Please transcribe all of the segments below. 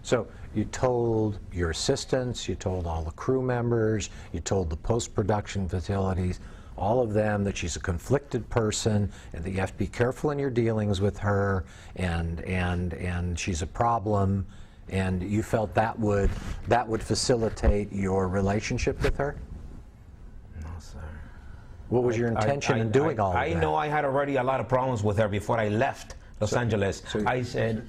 So you told your assistants, you told all the crew members, you told the post-production facilities, all of them that she's a conflicted person and that you have to be careful in your dealings with her, and she's a problem, and you felt that would facilitate your relationship with her? No, sir. What was your intention in doing all of that? I know I had already a lot of problems with her before I left Los Angeles. I said...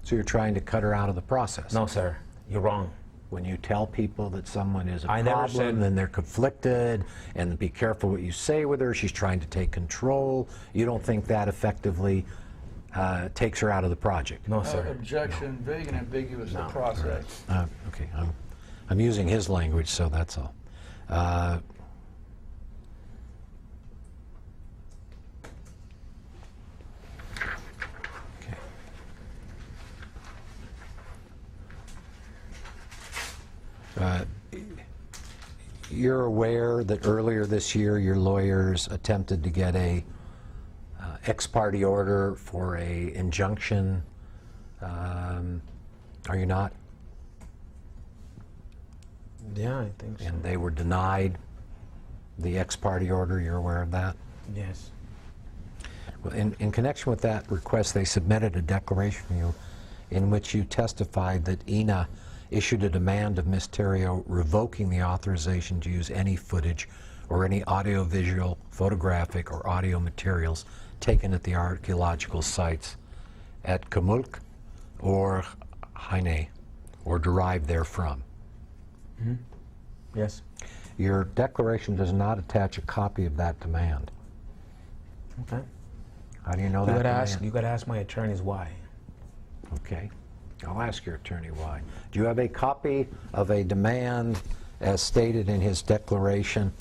So you're trying to cut her out of the process? No, sir. You're wrong. When you tell people that someone is a problem, then they're conflicted, and be careful what you say with her, she's trying to take control, you don't think that effectively takes her out of the project? No, sir. Objection, vague and ambiguous, the process. Okay, I'm using his language, so that's all. You're aware that earlier this year your lawyers attempted to get a ex parte order for a injunction. Are you not? Yeah, I think so. And they were denied the ex parte order. You're aware of that? Yes. Well, in connection with that request, they submitted a declaration from you in which you testified that INA issued a demand of Ms. Terrio revoking the authorization to use any footage or any audiovisual, photographic, or audio materials taken at the archaeological sites at Camulk or Haine, or derived therefrom. Mm-hmm. Yes. Your declaration does not attach a copy of that demand. Okay. How do you know that? You got to ask my attorneys why. Okay. I'll ask your attorney why. Do you have a copy of a demand as stated in his declaration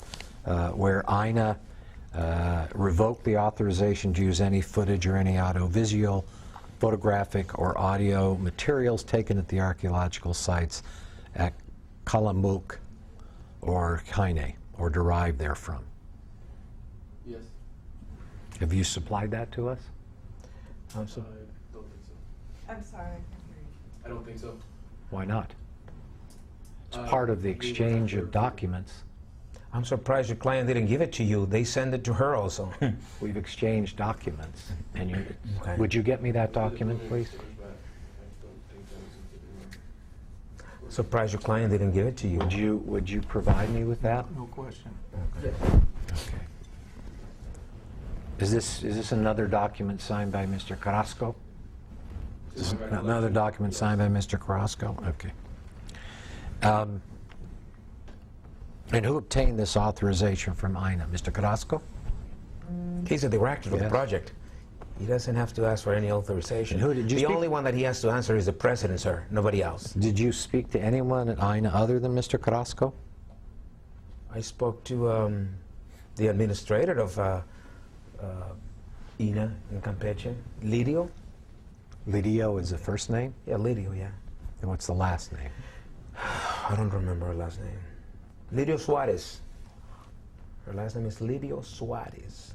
where INA revoked the authorization to use any footage or any audiovisual, photographic, or audio materials taken at the archaeological sites at Kalamuk or Haine, or derived therefrom? Yes. Have you supplied that to us? I don't think so. I'm sorry. I don't think so. Why not? It's part of the exchange of documents. I'm surprised your client didn't give it to you. They send it to her also. We've exchanged documents. And you, Okay. would you get me that document, please? Surprised your client didn't give it to you. Would you provide me with that? No question. Okay. Is this another document signed by Mr. Carrasco? Is this another document signed by Mr. Carrasco? Okay. And who obtained this authorization from INA? Mr. Carrasco? He's the director of the Yes. project. He doesn't have to ask for any authorization. And who did you The speak- only one that he has to answer is the president, sir. Nobody else. Did you speak to anyone at INA other than Mr. Carrasco? I spoke to the administrator of INA in Campeche, Lidio. Lidio is the first name? Yeah, Lidio, yeah. And what's the last name? I don't remember her last name. Lidio Suarez. Her last name is Lidio Suarez.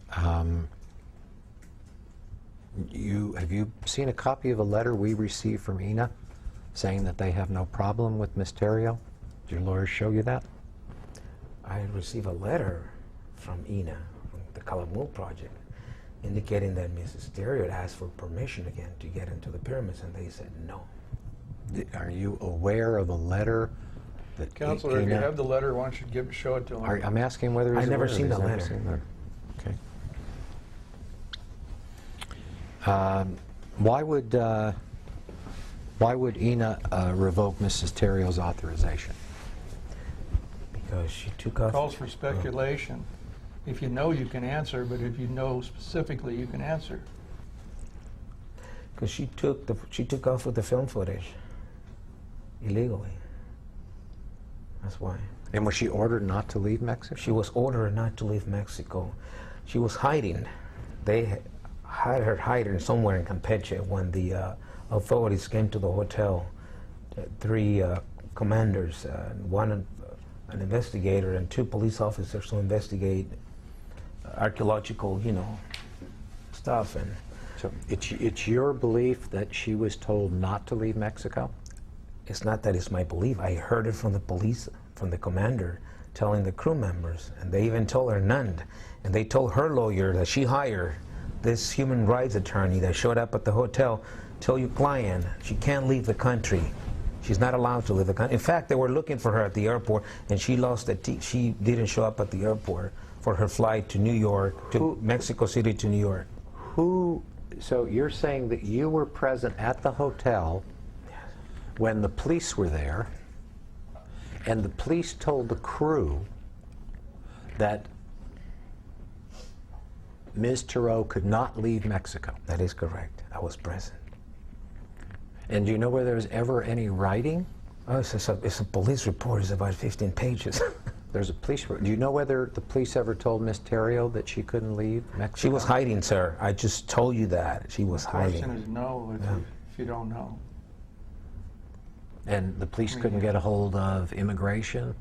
Have you seen a copy of a letter we received from INA saying that they have no problem with Ms. Terrio? Did your lawyers show you that? I received a letter from INA, from the Calamul project, indicating that Mrs. Terrio had asked for permission again to get into the pyramids, and they said no. Are you aware of a letter that Counselor, if you have the letter, why don't you show it to him? I'm asking whether he's I've never aware of seen it. the He's never letter. seen the letter. Okay. Why would INA revoke Mrs. Terrio's authorization? Because she took off. Calls for speculation. If you know, you can answer, but if you know specifically, you can answer. Because she took off with the film footage illegally. That's why. And was she ordered not to leave Mexico? She was ordered not to leave Mexico. She was hiding. They had her hiding somewhere in Campeche when the authorities came to the hotel. Three commanders, an investigator, and two police officers to investigate archaeological, stuff. And So it's your belief that she was told not to leave Mexico? It's not that it's my belief. I heard it from the police, from the commander, telling the crew members, and they even told her none. And they told her lawyer that she hired this human rights attorney that showed up at the hotel, tell your client she can't leave the country. She's not allowed to leave the country. In fact, they were looking for her at the airport, and she lost she didn't show up at the airport for her flight to New York, to Mexico City to New York. So you're saying that you were present at the hotel when the police were there, and the police told the crew that Ms. Theroux could not leave Mexico? That is correct. I was present. And do you know whether there was ever any writing? Oh, it's a police report. It's about 15 pages. There's a police report. Do you know whether the police ever told Ms. Theroux that she couldn't leave Mexico? She was hiding, sir. I just told you that. She was The question hiding. is no if you don't know. And the police couldn't get a hold of immigration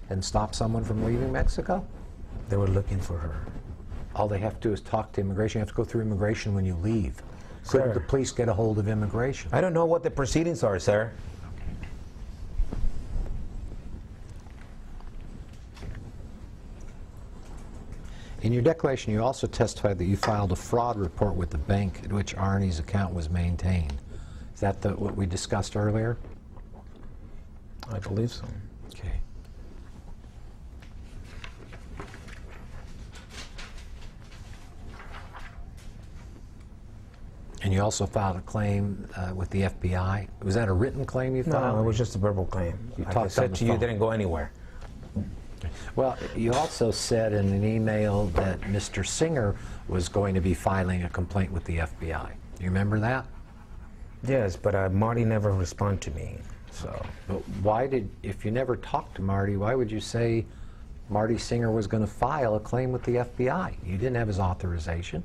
and stop someone from leaving Mexico? They were looking for her. All they have to do is talk to immigration. You have to go through immigration when you leave. Couldn't Sir. the police get a hold of immigration? I don't know what the proceedings are, sir. In your declaration, you also testified that you filed a fraud report with the bank at which Arnie's account was maintained. Is that what we discussed earlier? I believe so. Okay. And you also filed a claim with the FBI. Was that a written claim you filed? No, it was just a verbal claim. You Like I talked on said the to you, phone. didn't go anywhere. Well, you also said in an email that Mr. Singer was going to be filing a complaint with the FBI. You remember that? Yes, but Marty never responded to me. So But if you never talked to Marty, why would you say Marty Singer was going to file a claim with the FBI? You didn't have his authorization.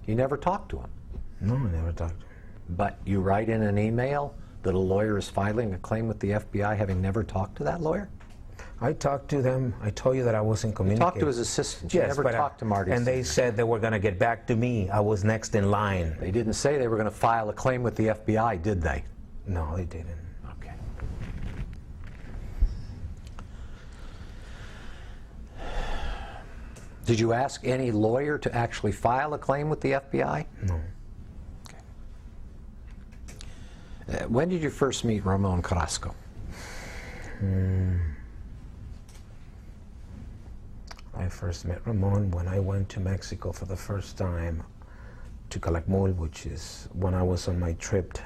You never talked to him. no, I never talked to him. But you write in an email that a lawyer is filing a claim with the FBI having never talked to that lawyer? I talked to them. I told you that I wasn't You communicating. talked to his assistant. You Yes, never but talked to Marty and they Singer. said they were going to get back to me. I was next in line. They didn't say they were going to file a claim with the FBI, did they? No, they didn't. Okay. Did you ask any lawyer to actually file a claim with the FBI? No. Okay. When did you first meet Ramon Carrasco? I first met Ramon when I went to Mexico for the first time to Calakmul, which is when I was on my trip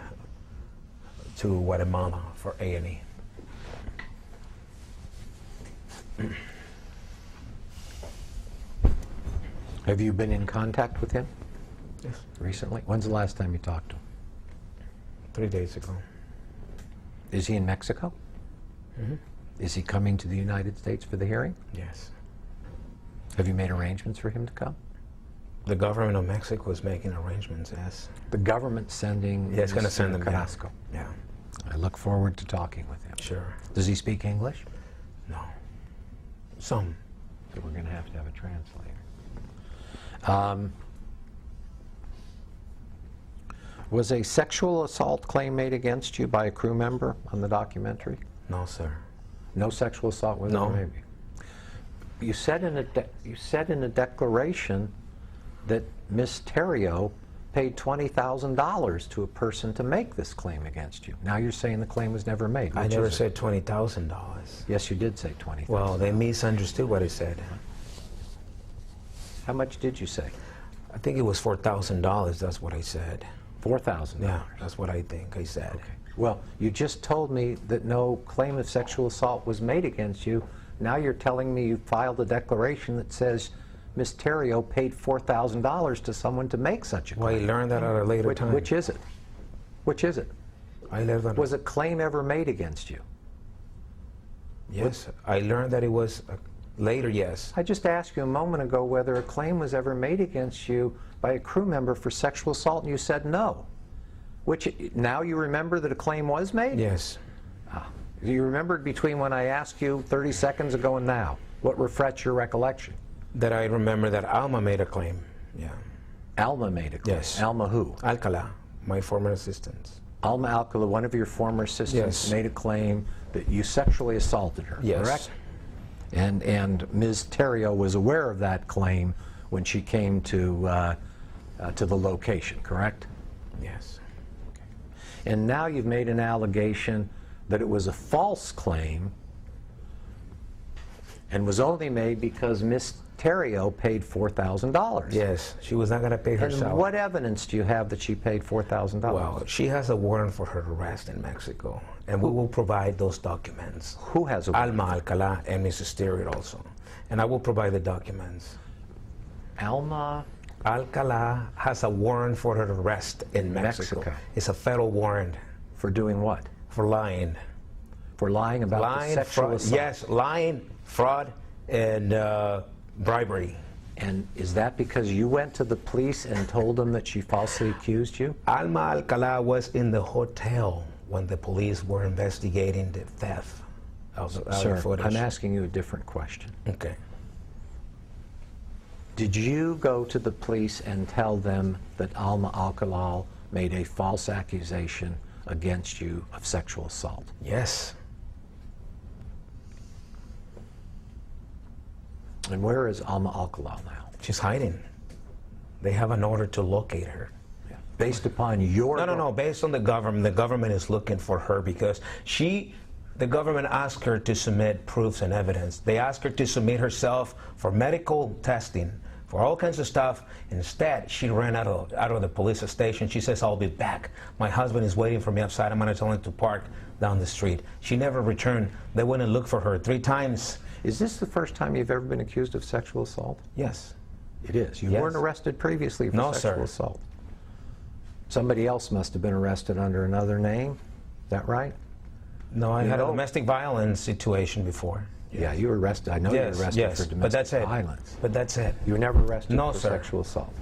to Guatemala for A&E. Have you been in contact with him Yes. recently? When's the last time you talked to him? 3 days ago. Is he in Mexico? Is he coming to the United States for the hearing? Yes. Have you made arrangements for him to come? The government of Mexico is making arrangements, yes. The government's sending Yeah, it's going to Mr. send them down. Carrasco. Yeah, I look forward to talking with him. sure. Does he speak English? No. Some. So we're going to have a translator. Was a sexual assault claim made against you by a crew member on the documentary? No, sir. No sexual assault was No. there, maybe. You said in a declaration that Miss Theroux paid $20,000 to a person to make this claim against you. Now you're saying the claim was never made. I Which never is it? said $20,000. Yes, you did say 20,000. Well, they misunderstood what I said. How much did you say? I think it was $4,000. That's what I said. $4,000. Yeah, that's what I think I said. Okay. Well, you just told me that no claim of sexual assault was made against you. Now you're telling me you filed a declaration that says Miss Theroux paid $4,000 to someone to make such a Well, I claim. learned that at a later time. Which is it? Which is it? I learned that. Was a claim ever made against you? Yes, I learned that it was later. Yes. I just asked you a moment ago whether a claim was ever made against you by a crew member for sexual assault, and you said no. Which, now you remember that a claim was made? Yes. You remembered between when I asked you 30 seconds ago and now. What refreshed your recollection? That I remember that Alma made a claim. Yeah. Alma made a claim. Yes. Alma who? Alcala, my former assistant. Alma Alcala, one of your former assistants, Yes. made a claim that you sexually assaulted her, Yes. correct? And Ms. Terrio was aware of that claim when she came to the location, correct? Yes. And now you've made an allegation that it was a false claim and was only made because Ms. Terrio paid $4,000. Yes, she was not going to pay And herself. what evidence do you have that she paid $4,000? Well, she has a warrant for her arrest in Mexico, and we will provide those documents. Who has a warrant? Alma Alcala and Mrs. Stereo also. And I will provide the documents. Alma? Alcala has a warrant for her arrest in Mexico. It's a federal warrant For doing what? for lying. For lying about the Lying, sexual fraud, assault? yes, lying, fraud, and bribery. And is that because you went to the police and told them that she falsely accused you? Alma Alcala was in the hotel when the police were investigating the theft of the Sir, footage. I'm asking you a different question. Okay. Did you go to the police and tell them that Alma Alcala made a false accusation against you of sexual assault? Yes. And where is Alma Alcala now? She's hiding. They have an order to locate her. Based upon your... No. Based on the government is looking for her because the government asked her to submit proofs and evidence. They asked her to submit herself for medical testing, for all kinds of stuff. Instead, she ran out of the police station. She says, "I'll be back. My husband is waiting for me outside. I'm going to tell him to park down the street." She never returned. They went and looked for her 3 times. Is this the first time you've ever been accused of sexual assault? Yes. It is. You Yes. weren't arrested previously for No, sexual sir. assault. Somebody else must have been arrested under another name. Is that right? No, I You had a know- domestic violence situation before. Yeah, you were arrested. I know you were arrested for domestic but that's it. violence. But that's it. You were never arrested No, for sir. sexual assault.